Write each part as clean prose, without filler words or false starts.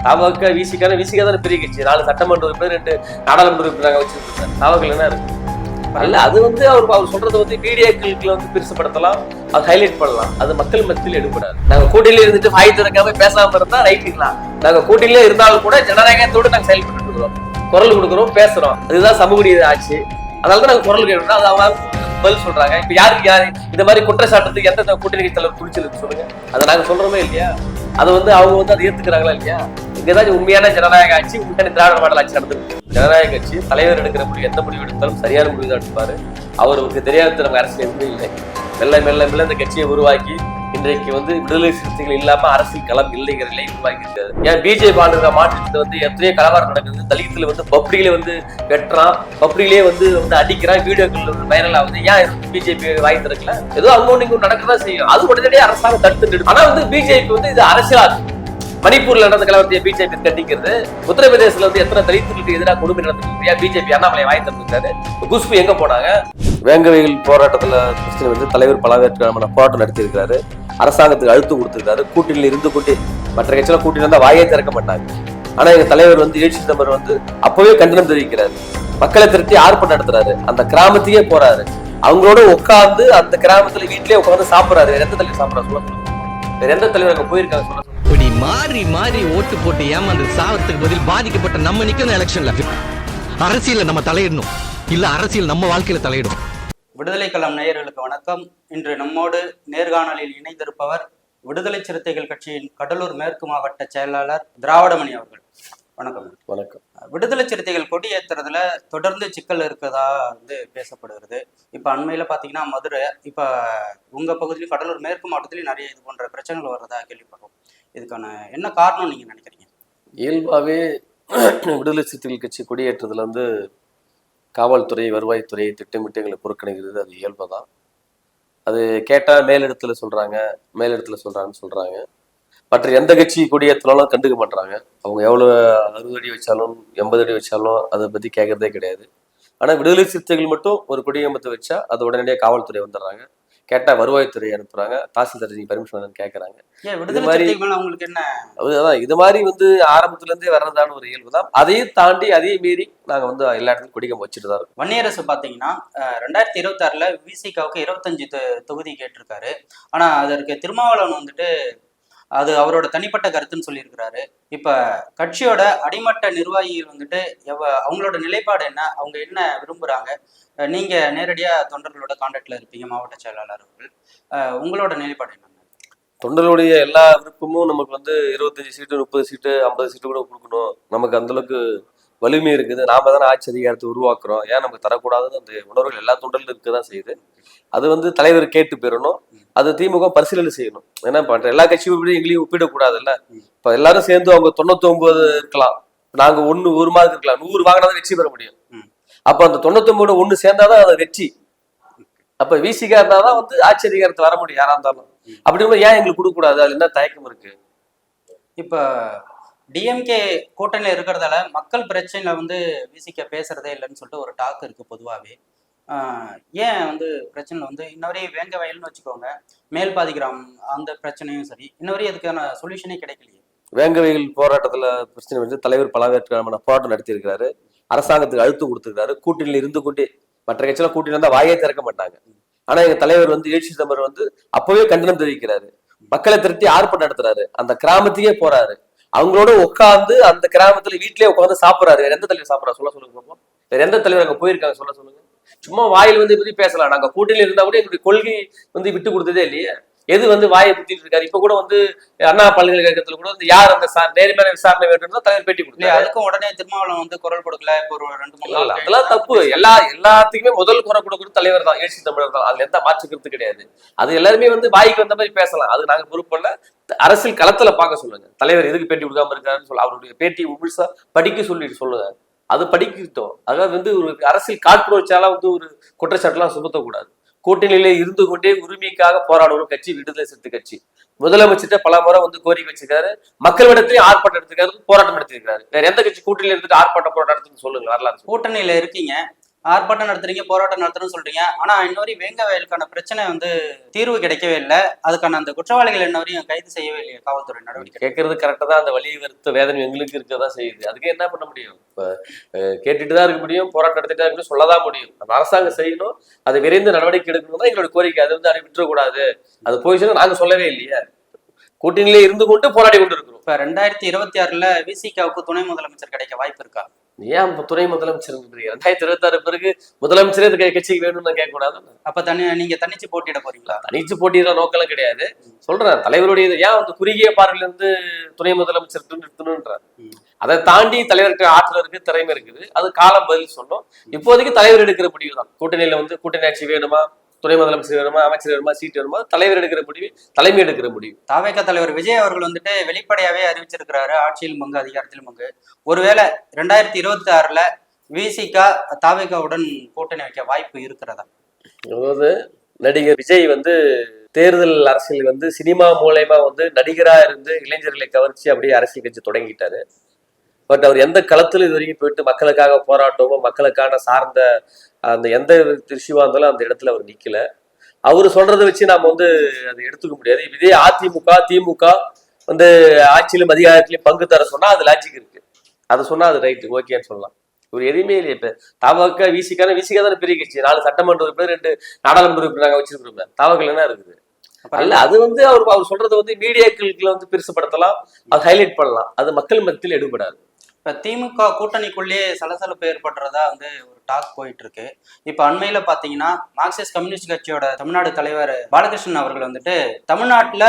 தவக விசிக தானே பெரிய கட்சி, 4 சட்டமன்ற உறுப்பினர் 2 நாடாளுமன்ற உறுப்பினராக வச்சிருக்காங்க. தவகள் என்ன இருக்கு இல்ல, அது வந்து அவர் சொல்றதை வந்து மீடியாக்களுக்கு வந்து பெருசுப்படுத்தலாம், அது ஹைலைட் பண்ணலாம், அது மக்கள் மத்தியில் எடுப்படாது. நாங்க கூட்டணியில இருந்துட்டு வாய் திறக்காம பேசாம இருந்தா ரைட்டுங்களா, நாங்க கூட்டணியில இருந்தாலும் கூட ஜனநாயகத்தோடு நாங்க செயல்பட்டு இருக்கிறோம், குரல் கொடுக்குறோம், பேசுறோம். அதுதான் சமூக நீதி ஆட்சி. அதனாலதான் நாங்க குரல் கேட்கணும். அது அவங்க பதில் சொல்றாங்க. இப்ப யாருக்கு யாரு இந்த மாதிரி குற்றச்சாட்டுக்கு எந்த கூட்டணி தலைவர் துணிச்சல் சொல்லுங்க, அதை நாங்க சொல்றோமே இல்லையா? அதை வந்து அவங்க வந்து அதை ஏத்துக்கிறாங்களா இல்லையா? இங்கதான் உண்மையான ஜனநாயக ஆட்சி, உண்மையான திராவிட மாடல் ஆட்சி நடந்துருக்கு. ஜனநாயக கட்சி தலைவர் எடுக்கிற முடிவு, எந்த முடிவு எடுத்தாலும் சரியான முடிவு தான் எடுப்பாரு. அவருக்கு தெரியாத நம்ம அரசியல் எதுவுமே இல்லை. மெல்ல மெல்ல மெல்ல இந்த கட்சியை உருவாக்கி இன்றைக்கு வந்து விடுதலை சிறுத்தைகள் இல்லாம அரசியல் களம் இல்லைங்கிற நிலை உருவாக்கி இருக்காரு. ஏன் பிஜேபி ஆளுநர் மாற்றத்தை வந்து எத்தனையோ கலவரம் நடக்குது, தலித்துல வந்து பப்ளிக்ல வந்து வெட்டுறான், பப்ளிக்லயே வந்து அடிக்கிறான், வீடியோக்கள் வந்து வைரல் ஆகுது. ஏன் பிஜேபி வாங்கி திறக்கல? ஏதோ அங்க நீங்க நடக்கதான் செய்யும், அது உடனடியே அரசாங்கம் தடுத்துட்டு. ஆனா வந்து பிஜேபி வந்து இது அரசியல். மணிப்பூர்ல நடந்த கலவரத்தை பிஜேபி கண்டிக்கிறது, உத்தரப்பிரதேசல வந்து எத்தனை தலித்துகளுக்கு எதிராக கொடுமை நடந்துருக்கு, பிஜேபி அண்ணாமலை வாங்கி தந்துருக்காரு. குஷ்பு எங்க போனாங்க? வேங்கவையில் போராட்டத்துல கிறிஸ்டின் வந்து தலைவர் பலவேற்கான போராட்டம் நடத்தியிருக்காரு, அரசாங்கத்துக்கு அழுத்தம் கொடுத்திருக்காரு. கூட்டணியில் இருந்து கொண்டு மற்ற கட்சியில கூட்டணி இருந்தா வாயே திறக்க மாட்டாங்க. ஆனா எங்க தலைவர் வந்து எழுச்சி சிதம்பரம் வந்து அப்பவே கண்டனம் தெரிவிக்கிறாரு, மக்களை திரட்டி ஆர்ப்பாட்டம் நடத்துறாரு, அந்த கிராமத்துக்கே போறாரு, அவங்களோட உட்கார்ந்து அந்த கிராமத்துல வீட்லயே உட்காந்து சாப்பிடுறாரு. வேற எந்த தலைவர் சாப்பிடறாரு சொல்ல? வேற எந்த தலைவர் அங்க போயிருக்காங்க சொல்ல? இப்படி மாறி மாறி ஓட்டு போட்டு ஏமாந்து சாவத்துக்கு பதில் பாதிக்கப்பட்ட நம்ம நிக்கணும் எலெக்ஷன்ல. அரசியல நம்ம தலையிடணும், இல்ல அரசியல் நம்ம வாழ்க்கையில தலையிடும். விடுதலை களம் நேயர்களுக்கு வணக்கம். இன்று நம்மோடு நேர்காணலில் இணைந்திருப்பவர் விடுதலை சிறுத்தைகள் கட்சியின் கடலூர் மேற்கு மாவட்ட செயலாளர் திராவிடமணி அவர்கள். வணக்கம். வணக்கம். விடுதலை சிறுத்தைகள் கொடியேற்றுறதுல தொடர்ந்து சிக்கல் இருக்கதா வந்து பேசப்படுகிறது. இப்ப அண்மையில பாத்தீங்கன்னா மதுரை, இப்ப உங்க பகுதியிலும் கடலூர் மேற்கு மாவட்டத்திலயும் நிறைய இது போன்ற பிரச்சனைகள் வர்றதா கேள்விப்படுறோம். இதுக்கான என்ன காரணம் நீங்க நினைக்கிறீங்க? இயல்பாவே விடுதலை சிறுத்தைகள் கட்சி கொடியேற்றதுல வந்து காவல்துறை, வருவாய்த்துறை திட்டமிட்டு எங்களை புறக்கணிக்கிறது அது இயல்புதான். அது கேட்டா மேலிடத்துல சொல்றாங்கன்னு சொல்றாங்க. மற்ற எந்த கட்சி கொடியேற்றினாலும் கண்டுக்க மாட்டாங்க. அவங்க எவ்வளவு 60 அடி வச்சாலும் 80 அடி வச்சாலும் அதை பத்தி கேட்கறதே கிடையாது. ஆனா விடுதலை சிறுத்தைகள் மட்டும் ஒரு கொடியேற்றத்தை வச்சா அது உடனடியாக காவல்துறை வந்துடுறாங்க, கேட்டா வருவாய்த்துறை அனுப்புறாங்க, தாசில்தார் நீங்க பர்மிஷன் கேட்கறாங்க. அதான் இது மாதிரி வந்து ஆரம்பத்துல இருந்தே வர்றதான ஒரு இயல்பு தான். அதையும் தாண்டி அதையும் மீறி நாங்க வந்து எல்லா இடத்துலையும் கொடிக்க வச்சுட்டு தான் இருக்கோம். வன்னியரசு பாத்தீங்கன்னா 2026 விசிகாவுக்கு 25 தொகுதி கேட்டிருக்காரு. ஆனா அதற்கு திருமாவளவன் வந்துட்டு அது அவரோட தனிப்பட்ட கருத்துன்னு சொல்லியிருக்கிறாரு. இப்ப கட்சியோட அடிமட்ட நிர்வாகிகள் வந்துட்டு அவங்களோட நிலைப்பாடு என்ன, அவங்க என்ன விரும்புறாங்க? நீங்க நேரடியா தொண்டர்களோட கான்டாக்ட்ல இருப்பீங்க, மாவட்ட செயலாளர் அவர்கள், உங்களோட நிலைப்பாடு என்ன? தொண்டர்களுடைய எல்லா விருப்பமும் நமக்கு வந்து 25 சீட்டு 30 சீட்டு 50 சீட்டு கூட கொடுக்கணும், நமக்கு அந்த அளவுக்கு வலிமை இருக்குது, நாம தானே ஆட்சி அதிகாரத்தை உருவாக்குறோம், ஏன் நமக்கு தரக்கூடாதுன்னு அந்த உணர்வுகள் எல்லா தொண்டர்களும் இருக்கதான் செய்யுது. அது வந்து தலைவர் கேட்டு பெறணும், அது திமுக பரிசீலனை செய்யணும். ஏன்னா பண்ற எல்லா கட்சியும் எங்களையும் ஒப்பிடக்கூடாதுல்ல. இப்ப எல்லாரும் சேர்ந்து அவங்க 99 இருக்கலாம், நாங்க ஒரு மார்க் இருக்கலாம், 100 வாங்கினாதான் வெற்றி பெற முடியும். அப்ப அந்த 99 1 சேர்ந்தாதான் அது வெற்றி. அப்ப விசிகா இருந்தாதான் வந்து ஆட்சி அதிகாரத்தை வர முடியும் யாரா இருந்தாலும். அப்படி ஏன் எங்களுக்கு கொடுக்க கூடாது? அது என்ன தயக்கம் இருக்கு? இப்ப டிஎம்கே கூட்டணியில இருக்கிறதால மக்கள் பிரச்சனையில வந்து விசிக பேசுறதே இல்லைன்னு சொல்லிட்டு ஒரு டாக் இருக்கு பொதுவாகவே. ஏன் வந்து பிரச்சனை வந்து இன்னவரையும் வேங்க வயல்னு வச்சுக்கோங்க, மேல் பாதி கிராமம் அந்த பிரச்சனையும் சரி, இன்னவரையும் அதுக்கான சொல்யூஷனே கிடைக்கலையே. வேங்க வயல் போராட்டத்துல பிரச்சனை வந்து தலைவர் பலவேற்கான போராட்டம் நடத்தியிருக்கிறாரு, அரசாங்கத்துக்கு அழுத்தம் கொடுத்திருக்காரு. கூட்டணியில இருந்து கொண்டே மற்ற கட்சியெல்லாம் கூட்டணி இருந்தா வாயே திறக்க மாட்டாங்க. ஆனா எங்க தலைவர் வந்து எழுச்சி சிதம்பரம் வந்து அப்பவே கண்டனம் தெரிவிக்கிறாரு, மக்களை திரட்டி ஆர்ப்பாட்டம் நடத்துறாரு, அந்த கிராமத்துக்கே போறாரு, அவங்களோட உட்கார்ந்து அந்த கிராமத்துல வீட்லயே உட்காந்து சாப்பிடுறாரு. வேற எந்த தலைவர் சாப்பிடறா சொல்லுங்க பார்ப்போம்? வேற எந்த தலைவர் அங்க போயிருக்காங்க சொல்லுங்க? சும்மா வாயில் வந்து பத்தி பேசலாம், நாங்க கூட்டணியில இருந்தா கூட எங்களுடைய கொள்கை வந்து விட்டு கொடுத்ததே இல்லையே. எது வந்து வாயை புத்திட்டு இருக்காரு? இப்ப கூட வந்து அண்ணா பல்கலைக்கழகத்துல கூட வந்து யார் அந்த நேர்மையான விசாரணை வேண்டும் தலைவர் பேட்டி கொடுக்கல. அதுக்கும் உடனே திருமாவளவன் வந்து குரல் கொடுக்கல. இப்போ ஒரு 2-3 நாள் அதெல்லாம் தப்பு. எல்லாத்துக்குமே முதல் குரல் கொடுக்குறது தலைவர் தான், எழுச்சி தமிழர் தான். அதுல எந்த மாற்றுக்கிறது கிடையாது. அது எல்லாருமே வந்து வாய்க்கு வந்த மாதிரி பேசலாம், அது நாங்க பொறுப்பல்ல. அரசியல் களத்துல பார்க்க சொல்லுங்க, தலைவர் எதுக்கு பேட்டி கொடுக்காம இருக்காருன்னு சொல்ல அவருடைய பேட்டி முழுசா படிக்க சொல்லுங்க, அது படிக்கிட்டோம். அதாவது வந்து ஒரு அரசியல் காழ்ப்புணர்ச்சியால வந்து ஒரு குற்றச்சாட்டுலாம் சுமத்தக்கூடாது. கூட்டணியில இருந்து கொண்டே உரிமைக்காக போராடுவோம் கட்சி விடுதலை சிறுத்தை கட்சி. முதலமைச்சர்கிட்ட பல முறை வந்து கோரிக்கை வச்சிருக்காரு, மக்களிடத்திலேயே ஆர்ப்பாட்டம் எடுத்திருக்காரு, போராட்டம் நடத்திருக்காரு. வேற எந்த கட்சி கூட்டணியில இருந்துட்டு ஆர்ப்பாட்டம் போராட்டம் சொல்லுங்க வரலாறு. கூட்டணியில இருக்கீங்க, ஆர்ப்பாட்டம் நடத்துறீங்க, போராட்டம் நடத்துறோம்னு சொல்றீங்க. ஆனா இன்ன வரையும் வேங்க வயலுக்கான பிரச்சனை வந்து தீர்வு கிடைக்கவே இல்லை. அதுக்கான அந்த குற்றவாளிகள் இன்ன வரையும் கைது செய்யவே இல்லையா காவல்துறை நடவடிக்கை? கேட்கறது கரெக்டாக தான். அந்த வலி வருத்த வேதனை எங்களுக்கு இருக்கதான் செய்யுது. அதுக்கு என்ன பண்ண முடியும்? இப்போ கேட்டுட்டு தான் இருக்க முடியும், போராட்டம் நடத்திட்டு தான் இருக்கணும், சொல்லதான் முடியும். அந்த அரசாங்கம் செய்யணும், அதை விரைந்து நடவடிக்கை எடுக்கணும் தான் எங்களோட கோரிக்கை. அது வந்து அதை விட்டுறக்கூடாது. அது போயிடுச்சுன்னா நாங்கள் சொல்லவே இல்லையா, கூட்டணியிலே இருந்து கொண்டு போராடி கொண்டு இருக்கிறோம். இப்ப 2026ல விசிகாவுக்கு துணை முதலமைச்சர் கிடைக்க வாய்ப்பு இருக்கா? ஏன் துணை முதலமைச்சர் 2026 பிறகு முதலமைச்சரே இந்த கட்சிக்கு வேணும்னு நான் கேட்கக்கூடாது. அப்ப நீங்க தனிச்சு போட்டியிட போறீங்களா? தனிச்சு போட்டியிட நோக்கெல்லாம் கிடையாது. சொல்றேன், தலைவருடைய ஏன் வந்து குறுகிய பார்வையில இருந்து துணை முதலமைச்சர் நிறுத்தணும்ன்றார். அதை தாண்டி தலைவருக்கு ஆற்றல் இருக்கு, திறமை இருக்குது. அது காலம் பதில் சொன்னோம். இப்போதைக்கு தலைவர் எடுக்கிற முடிவு தான். கூட்டணியில வந்து கூட்டணி ஆட்சி வேணுமா, துணை முதலமைச்சர் வேணுமா, அமைச்சர் வேணுமா, சீட் வேணுமா, தலைவர் எடுக்கிற முடிவு, தலைமை எடுக்கிற முடிவு. தாவேகா தலைவர் விஜய் அவர்கள் வந்துட்டு வெளிப்படையாவே அறிவிச்சிருக்கிறாரு, ஆட்சியில் பங்கு அதிகாரத்தில் பங்கு. ஒருவேளை 2026ல விசிகா தாவேகாவுடன் கூட்டணி வைக்க வாய்ப்பு இருக்கிறதா? அதாவது நடிகர் விஜய் வந்து தேர்தல் அரசியல் வந்து சினிமா மூலயமா வந்து நடிகரா இருந்து இளைஞர்களை கவர்ச்சி அப்படியே அரசியல் கட்சி தொடங்கிட்டாரு. பட் அவர் எந்த களத்துல இது வரைக்கும் போயிட்டு மக்களுக்காக போராட்டமோ மக்களுக்கான சார்ந்த அந்த எந்த இஷ்யூவா இருந்தாலும் அந்த இடத்துல அவர் நிக்கல. அவரு சொல்றதை வச்சு நாம வந்து அதை எடுத்துக்க முடியாது. இதே அதிமுக திமுக வந்து ஆட்சியிலும் அதிகாரத்திலையும் பங்கு தர சொன்னா அது லாஜிக் இருக்கு. அதை சொன்னா அது ரைட்டு, ஓகேன்னு சொல்லலாம். இவர் எதுவுமே இல்லையா? இப்ப தாவக விசிகா தானே பெரிய கட்சி. 4 சட்டமன்ற உறுப்பினர், 2 நாடாளுமன்ற உறுப்பினர் நாங்க வச்சிருக்கிறோம். தாவகல் என்ன இருக்குது? அல்ல, அது வந்து அவர் சொல்றதை வந்து மீடியாக்களுக்குள்ள வந்து பெருசுப்படுத்தலாம், அது ஹைலைட் பண்ணலாம். அது மக்கள் மத்தியில் எடுபடாது. இப்ப திமுக கூட்டணிக்குள்ளேயே சலசலப்பு ஏற்படுறதா வந்து ஒரு டாக் போயிட்டு இருக்கு. இப்ப அண்மையில பாத்தீங்கன்னா மார்க்சிஸ்ட் கம்யூனிஸ்ட் கட்சியோட தமிழ்நாடு தலைவர் பாலகிருஷ்ணன் அவர்கள் வந்துட்டு தமிழ்நாட்டுல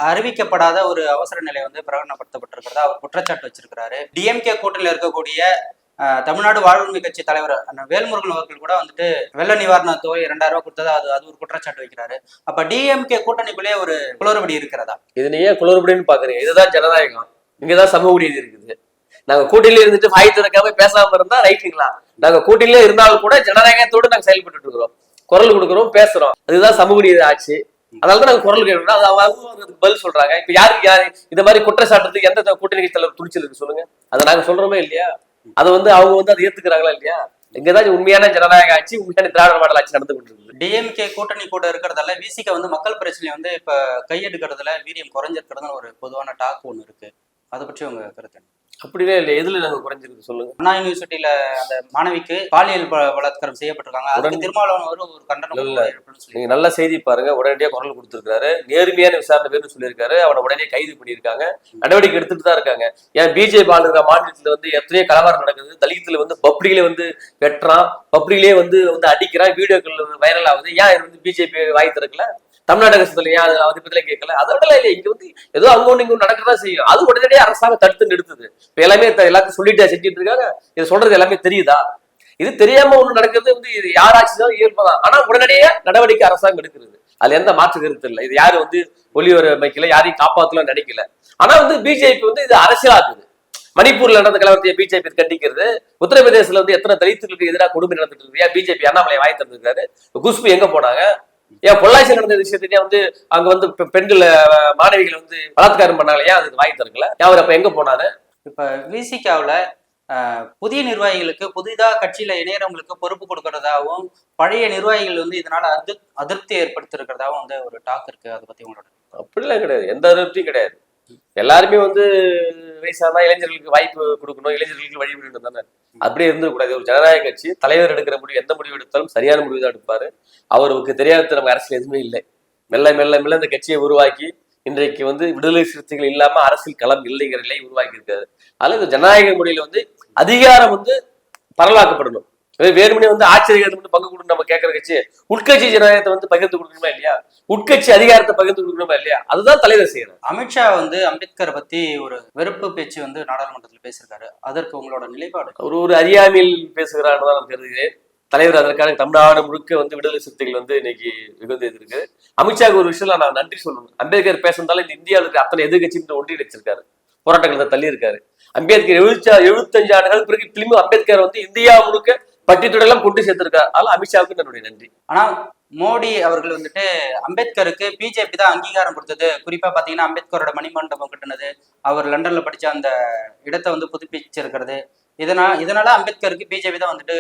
அறிவிக்கப்படாத ஒரு அவசர நிலை வந்து பிரகடனப்படுத்தப்பட்டிருக்கிறதா அவர் குற்றச்சாட்டு வச்சிருக்கிறாரு. டிஎம்கே கூட்டணியில இருக்கக்கூடிய தமிழ்நாடு வாழ்வுரிமை கட்சி தலைவர் வேல்முருகன் அவர்கள் கூட வந்துட்டு வெள்ள நிவாரண தொகை 2000 ரூபாய் கொடுத்ததா அது ஒரு குற்றச்சாட்டு வைக்கிறாரு. அப்ப டிஎம்கே கூட்டணிக்குள்ளே ஒரு குளறுபடி இருக்கிறதா? இது நீ ஏன் குளறுபடின்னு பாக்குறீங்க? இதுதான் ஜனநாயகம். இங்கதான் சமூக நீதி இருக்குது. நாங்க கூட்டணியில இருந்துட்டு வாய் திறக்காம பேசாம இருந்தா ரைட்டுங்களா? நாங்க கூட்டணியில இருந்தாலும் கூட ஜனநாயகத்தோடு நாங்க செயல்பட்டு இருக்கிறோம், குரல் கொடுக்குறோம், பேசுறோம். அதுதான் சமூக நீதி ஆட்சி. அதனாலதான் நாங்க குரல் கேட்கணும். அது பதில் சொல்றாங்க. இப்ப யாரு இந்த மாதிரி குற்றச்சாட்டுறதுக்கு எந்த கூட்டணி தலைவர் துணிச்சல் இருக்கு சொல்லுங்க? அதை நாங்க சொல்றோமே இல்லையா? அதை வந்து அவங்க வந்து அதை ஏத்துக்கிறாங்களா இல்லையா? இங்கதான் உண்மையான ஜனநாயக ஆட்சி, உண்மையான திராவிட மாடல் ஆட்சி நடந்து கொண்டு இருக்குது. டிஎம்கே கூட்டணி கூட இருக்கிறதால விசிக வந்து மக்கள் பிரச்சனை வந்து இப்ப கையெடுக்கிறதுல வீரியம் குறைஞ்சிருக்கிறதுன்னு ஒரு பொதுவான டாக் ஒண்ணு இருக்கு. அதை பற்றி உங்க கருத்து? அப்படியே இல்லை, எதுல நாங்க குறைஞ்சிருக்கு சொல்லுங்க? அண்ணா யூனிவர்சிட்டியில அந்த மாணவிக்கு பாலியல் பலாத்காரம் செய்யப்பட்டிருக்காங்க. அதுக்கு திருமாவளவன் ஒரு கண்டனம். நீங்க நல்ல செய்தி பாருங்க, உடனடியாக குரல் கொடுத்திருக்காரு, நேர்மையான விசாரணை வேணும்னு சொல்லியிருக்காரு. அவனை உடனே கைது பண்ணியிருக்காங்க, நடவடிக்கை எடுத்துட்டு தான் இருக்காங்க. ஏன் பிஜேபி ஆளுகிற மாநிலத்துல வந்து எத்தனையோ கலவரம் நடக்குது. தலித்துல வந்து பப்ளிக்ல வந்து வெட்டுறான், பப்ளிக்லயே வந்து அடிக்கிறான், வீடியோக்கள் வைரல் ஆகுது. ஏன் வந்து பிஜேபி வாய் திறக்கல? தமிழ்நாடு அரசுல ஏன் அதை பத்தில கேட்கல? அதோட இல்லையா, இங்க வந்து ஏதோ அங்க ஒண்ணு இங்க நடக்கதான் செய்யும். அது உடனடியே அரசாங்கம் தடுத்து நிறுத்துது. இப்ப எல்லாமே எல்லாத்தையும் சொல்லிட்டு செஞ்சுட்டு இருக்காங்க. இது சொல்றது எல்லாமே தெரியுதா? இது தெரியாம ஒண்ணு நடக்கிறது வந்து இது யாராச்சும் இயல்பதான். ஆனா உடனடியே நடவடிக்கை அரசாங்கம் எடுக்கிறது. அதுல எந்த மாற்று கருத்து இல்லை. இது யாரு வந்து ஒளிவர வைக்கல, யாரையும் காப்பாத்தலாம் நினைக்கல. ஆனா வந்து பிஜேபி வந்து இது அரசியலாக்குது. மணிப்பூர்ல நடந்த கலவரத்தை பிஜேபி கண்டிக்கிறது. உத்தரப்பிரதேசல வந்து எத்தனை தலித்துகளுக்கு எதிராக கொடுமை நடந்துட்டு இருக்கு. ஏன் பிஜேபி அண்ணாமலை வாய் திறந்துருக்காரு? குஷ்பு எங்க போனாங்க? ஏன் பொள்ளாச்சி நடந்த விஷயத்தையே வந்து அங்க வந்து பெண்கள் மாணவிகளை வந்து பலாத்காரம் பண்ணாங்க, ஏன் அதுக்கு வாய் திறக்கல? அவர் அப்ப எங்க போனாரு? இப்ப விசிகாவுல புதிய நிர்வாகிகளுக்கு புதிதாக கட்சியில இணையறவங்களுக்கு பொறுப்பு கொடுக்கறதாகவும் பழைய நிர்வாகிகள் வந்து இதனால அதிருப்தி ஏற்படுத்திருக்கிறதாவும் வந்து ஒரு டாக் இருக்கு. அதை பத்தி உங்களோட? அப்படிலாம் கிடையாது, எந்த அதிருப்தியும் கிடையாது. எல்லாருமே வந்து வயசானா இளைஞர்களுக்கு வாய்ப்பு கொடுக்கணும், இளைஞர்களுக்கு வழிவிடணும் தானே. அப்படியே இருந்துக்கூடாது. ஒரு ஜனநாயக கட்சி, தலைவர் எடுக்கிற முடிவு, எந்த முடிவு எடுத்தாலும் சரியான முடிவு தான் எடுப்பாரு. அவருக்கு தெரியாத நம்ம அரசியல் எதுவுமே இல்லை. மெல்ல மெல்ல மெல்ல இந்த கட்சியை உருவாக்கி இன்றைக்கு வந்து விடுதலை சிறுத்தைகள் இல்லாம அரசியல் களம் இல்லைங்கிற நிலையை உருவாக்கி இருக்காரு. அதனால இந்த ஜனநாயக முறையில வந்து அதிகாரம் வந்து பரவலாக்கப்படணும். வேறுமனே வந்து ஆச்சரியத்தை பங்கு கொடுக்கணும் நம்ம கேட்கற கட்சி. உட்கட்சி ஜனநாயகத்தை வந்து பகிர்ந்து கொடுக்கணுமா இல்லையா? உட்கட்சி அதிகாரத்தை பகிர்ந்து கொடுக்கணுமா இல்லையா? அதுதான் தலைவர் செய்யணும். அமித்ஷா வந்து அம்பேத்கரை பத்தி ஒரு வெறுப்பு பேச்சு வந்து நாடாளுமன்றத்தில் பேசியிருக்காரு. அதற்கு உங்களோட நிலைப்பாடு? ஒரு அறியாமையில் பேசுகிறான்னு தான் நான் கருதுகிறேன். தலைவர் அதற்கான தமிழ்நாடு முழுக்க வந்து விடுதலை சிறுத்தைகள் வந்து இன்னைக்கு மிகுந்து இருக்கு. அமித்ஷாவுக்கு ஒரு விஷயம் நான் நன்றி சொல்லணும். அம்பேத்கர் பேசுறதால இந்த இந்தியாவுக்கு அத்தனை எதிர்கட்சி ஒன்றிய வச்சிருக்காரு, போராட்டங்களை தள்ளி இருக்காரு. அம்பேத்கர் 75 ஆண்டுகள் பிறகு திரும்பி அம்பேத்கர் வந்து இந்தியா முழுக்க பட்டியலெல்லாம் கொண்டு சேர்த்திருக்காரு. அதனால அமித்ஷாவுக்கு என்னுடைய நன்றி. ஆனா மோடி அவர்கள் வந்துட்டு அம்பேத்கருக்கு பிஜேபி தான் அங்கீகாரம் கொடுத்தது. குறிப்பா பாத்தீங்கன்னா அம்பேத்கரோட மணிமண்டபம் கட்டினது, அவர் லண்டன்ல படிச்ச அந்த இடத்தை வந்து புதுப்பிச்சிருக்கிறது. இதனால அம்பேத்கருக்கு பிஜேபி தான் வந்துட்டு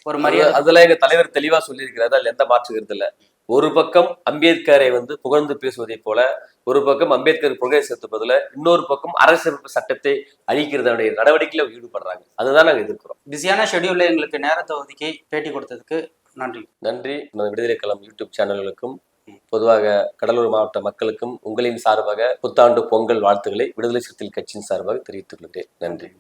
ஒரு மரியாதை. அதுல எங்க தலைவர் தெளிவா சொல்லியிருக்கிறாரு, அதுல எந்த மாற்று கருத்து இல்ல. ஒரு பக்கம் அம்பேத்கரை வந்து புகழ்ந்து பேசுவதை போல, ஒரு பக்கம் அம்பேத்கர் புகழை சேர்த்துப்பதுல, இன்னொரு பக்கம் அரசியலமைப்பு சட்டத்தை அழிக்கிறதுடைய நடவடிக்கையில ஈடுபடுறாங்க. அதுதான் நாங்க எதிர்க்கிறோம். பிஸியான ஷெட்யூல்ல எங்களுக்கு நேரத்தை ஒதுக்கி பேட்டி கொடுத்ததுக்கு நன்றி. நன்றி. விடுதலை களம் யூடியூப் சேனல்களுக்கும் பொதுவாக கடலூர் மாவட்ட மக்களுக்கும் உங்களின் சார்பாக புத்தாண்டு பொங்கல் வாழ்த்துக்களை விடுதலை சிறுத்தைகள் கட்சியின் சார்பாக தெரிவித்துக் கொள்கிறேன். நன்றி.